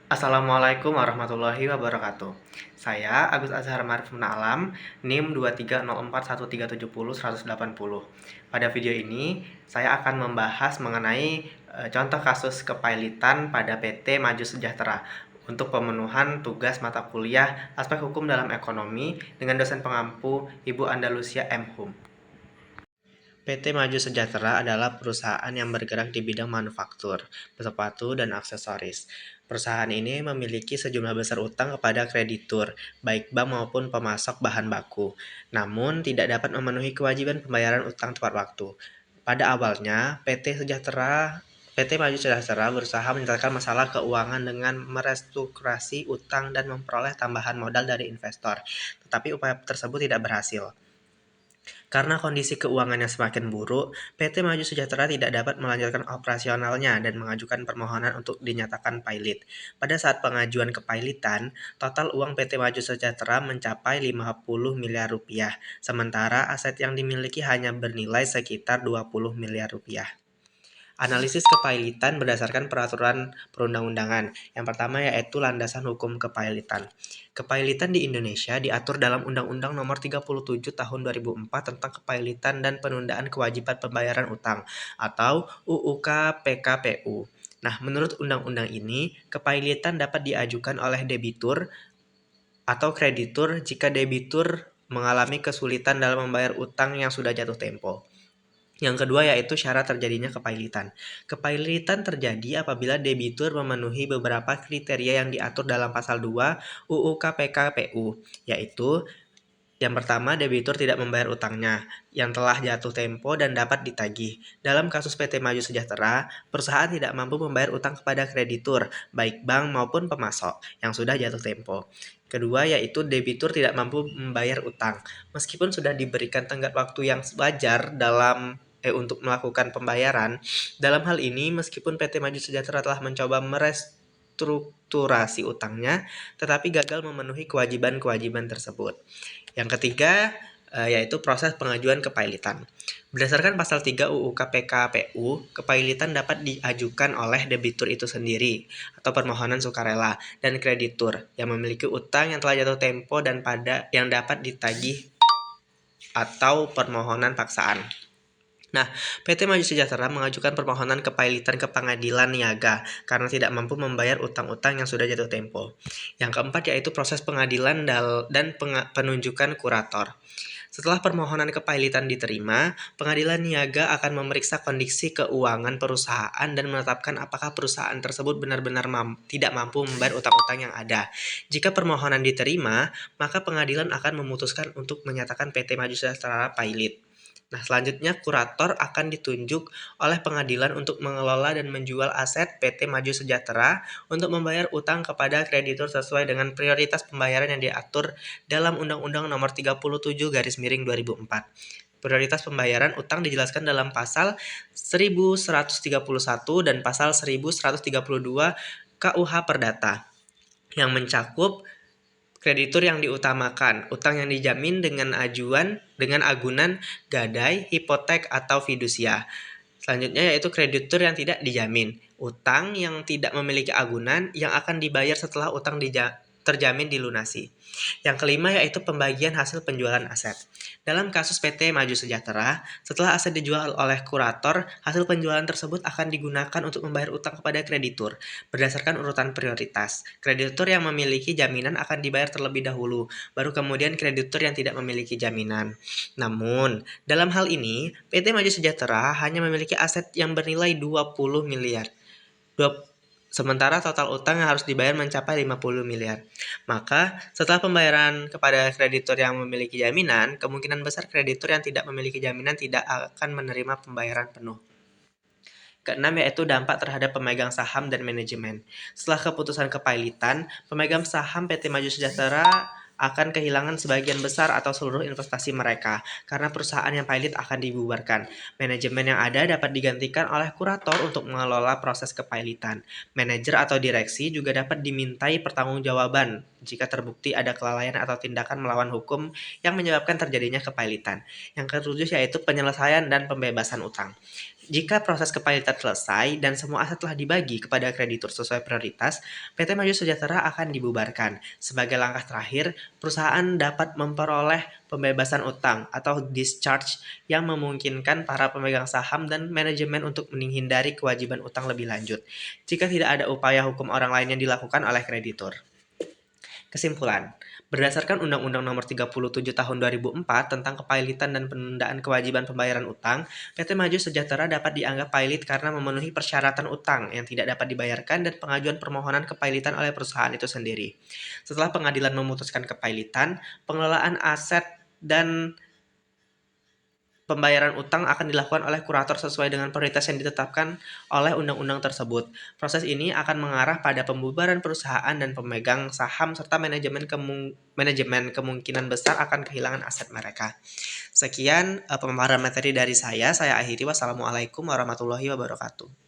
Assalamualaikum warahmatullahi wabarakatuh. Saya Agus Azhar Marif Alam, NIM 23041370180. Pada video ini, saya akan membahas mengenai contoh kasus kepailitan pada PT Maju Sejahtera untuk pemenuhan tugas mata kuliah aspek hukum dalam ekonomi dengan dosen pengampu Ibu Andalusia M. Hum. PT Maju Sejahtera adalah perusahaan yang bergerak di bidang manufaktur, sepatu, dan aksesoris. Perusahaan ini memiliki sejumlah besar utang kepada kreditur, baik bank maupun pemasok bahan baku, namun tidak dapat memenuhi kewajiban pembayaran utang tepat waktu. Pada awalnya, PT Maju Sejahtera berusaha menyelesaikan masalah keuangan dengan merestrukturasi utang dan memperoleh tambahan modal dari investor, tetapi upaya tersebut tidak berhasil. Karena kondisi keuangannya semakin buruk, PT Maju Sejahtera tidak dapat melanjutkan operasionalnya dan mengajukan permohonan untuk dinyatakan pailit. Pada saat pengajuan kepailitan, total uang PT Maju Sejahtera mencapai 50 miliar rupiah, sementara aset yang dimiliki hanya bernilai sekitar 20 miliar rupiah. Analisis kepailitan berdasarkan peraturan perundang-undangan. Yang pertama yaitu landasan hukum kepailitan. Kepailitan di Indonesia diatur dalam Undang-Undang Nomor 37 Tahun 2004 tentang Kepailitan dan Penundaan Kewajiban Pembayaran Utang atau UUK PKPU. Nah, menurut undang-undang ini, kepailitan dapat diajukan oleh debitur atau kreditur jika debitur mengalami kesulitan dalam membayar utang yang sudah jatuh tempo. Yang kedua yaitu syarat terjadinya kepailitan. Kepailitan terjadi apabila debitur memenuhi beberapa kriteria yang diatur dalam pasal 2 UU KPKPU, yaitu yang pertama, debitur tidak membayar utangnya yang telah jatuh tempo dan dapat ditagih. Dalam kasus PT Maju Sejahtera, perusahaan tidak mampu membayar utang kepada kreditur, baik bank maupun pemasok, yang sudah jatuh tempo. Kedua, yaitu debitur tidak mampu membayar utang. Meskipun sudah diberikan tenggat waktu yang wajar untuk melakukan pembayaran, dalam hal ini meskipun PT Maju Sejahtera telah mencoba merestrukturasi utangnya, tetapi gagal memenuhi kewajiban-kewajiban tersebut. Yang ketiga, yaitu proses pengajuan kepailitan. Berdasarkan pasal 3 UU KPKPU, kepailitan dapat diajukan oleh debitur itu sendiri atau permohonan sukarela dan kreditur yang memiliki utang yang telah jatuh tempo dan yang dapat ditagih atau permohonan paksaan. Nah, PT Maju Sejahtera mengajukan permohonan kepailitan ke pengadilan niaga karena tidak mampu membayar utang-utang yang sudah jatuh tempo. Yang keempat yaitu proses pengadilan dan penunjukan kurator. Setelah permohonan kepailitan diterima, pengadilan niaga akan memeriksa kondisi keuangan perusahaan dan menetapkan apakah perusahaan tersebut benar-benar tidak mampu membayar utang-utang yang ada. Jika permohonan diterima, maka pengadilan akan memutuskan untuk menyatakan PT Maju Sejahtera pailit. Nah, selanjutnya kurator akan ditunjuk oleh pengadilan untuk mengelola dan menjual aset PT Maju Sejahtera untuk membayar utang kepada kreditur sesuai dengan prioritas pembayaran yang diatur dalam Undang-Undang Nomor 37/2004. Prioritas pembayaran utang dijelaskan dalam pasal 1131 dan pasal 1132 KUH Perdata yang mencakup kreditur yang diutamakan, utang yang dijamin dengan agunan, gadai, hipotek, atau fidusia. Selanjutnya yaitu kreditur yang tidak dijamin, utang yang tidak memiliki agunan yang akan dibayar setelah utang terjamin dilunasi. Yang kelima yaitu pembagian hasil penjualan aset. Dalam kasus PT Maju Sejahtera, setelah aset dijual oleh kurator, hasil penjualan tersebut akan digunakan untuk membayar utang kepada kreditur berdasarkan urutan prioritas. Kreditur yang memiliki jaminan akan dibayar terlebih dahulu, baru kemudian kreditur yang tidak memiliki jaminan. Namun, dalam hal ini, PT Maju Sejahtera hanya memiliki aset yang bernilai 20 miliar. Sementara total utang yang harus dibayar mencapai 50 miliar. Maka, setelah pembayaran kepada kreditur yang memiliki jaminan, kemungkinan besar kreditur yang tidak memiliki jaminan tidak akan menerima pembayaran penuh. Keenam yaitu dampak terhadap pemegang saham dan manajemen. Setelah keputusan kepailitan, pemegang saham PT Maju Sejahtera akan kehilangan sebagian besar atau seluruh investasi mereka karena perusahaan yang pailit akan dibubarkan. Manajemen yang ada dapat digantikan oleh kurator untuk mengelola proses kepailitan. Manajer atau direksi juga dapat dimintai pertanggungjawaban jika terbukti ada kelalaian atau tindakan melawan hukum yang menyebabkan terjadinya kepailitan. Yang ketujuh yaitu penyelesaian dan pembebasan utang. Jika proses kepailitan selesai dan semua aset telah dibagi kepada kreditur sesuai prioritas, PT Maju Sejahtera akan dibubarkan. Sebagai langkah terakhir, perusahaan dapat memperoleh pembebasan utang atau discharge yang memungkinkan para pemegang saham dan manajemen untuk menghindari kewajiban utang lebih lanjut, jika tidak ada upaya hukum orang lain yang dilakukan oleh kreditur. Kesimpulan, berdasarkan Undang-Undang Nomor 37 Tahun 2004 tentang kepailitan dan penundaan kewajiban pembayaran utang, PT Maju Sejahtera dapat dianggap pailit karena memenuhi persyaratan utang yang tidak dapat dibayarkan dan pengajuan permohonan kepailitan oleh perusahaan itu sendiri. Setelah pengadilan memutuskan kepailitan, pengelolaan aset dan pembayaran utang akan dilakukan oleh kurator sesuai dengan prioritas yang ditetapkan oleh undang-undang tersebut. Proses ini akan mengarah pada pembubaran perusahaan dan pemegang saham serta manajemen kemungkinan besar akan kehilangan aset mereka. Sekian pemaparan materi dari saya akhiri. Wassalamualaikum warahmatullahi wabarakatuh.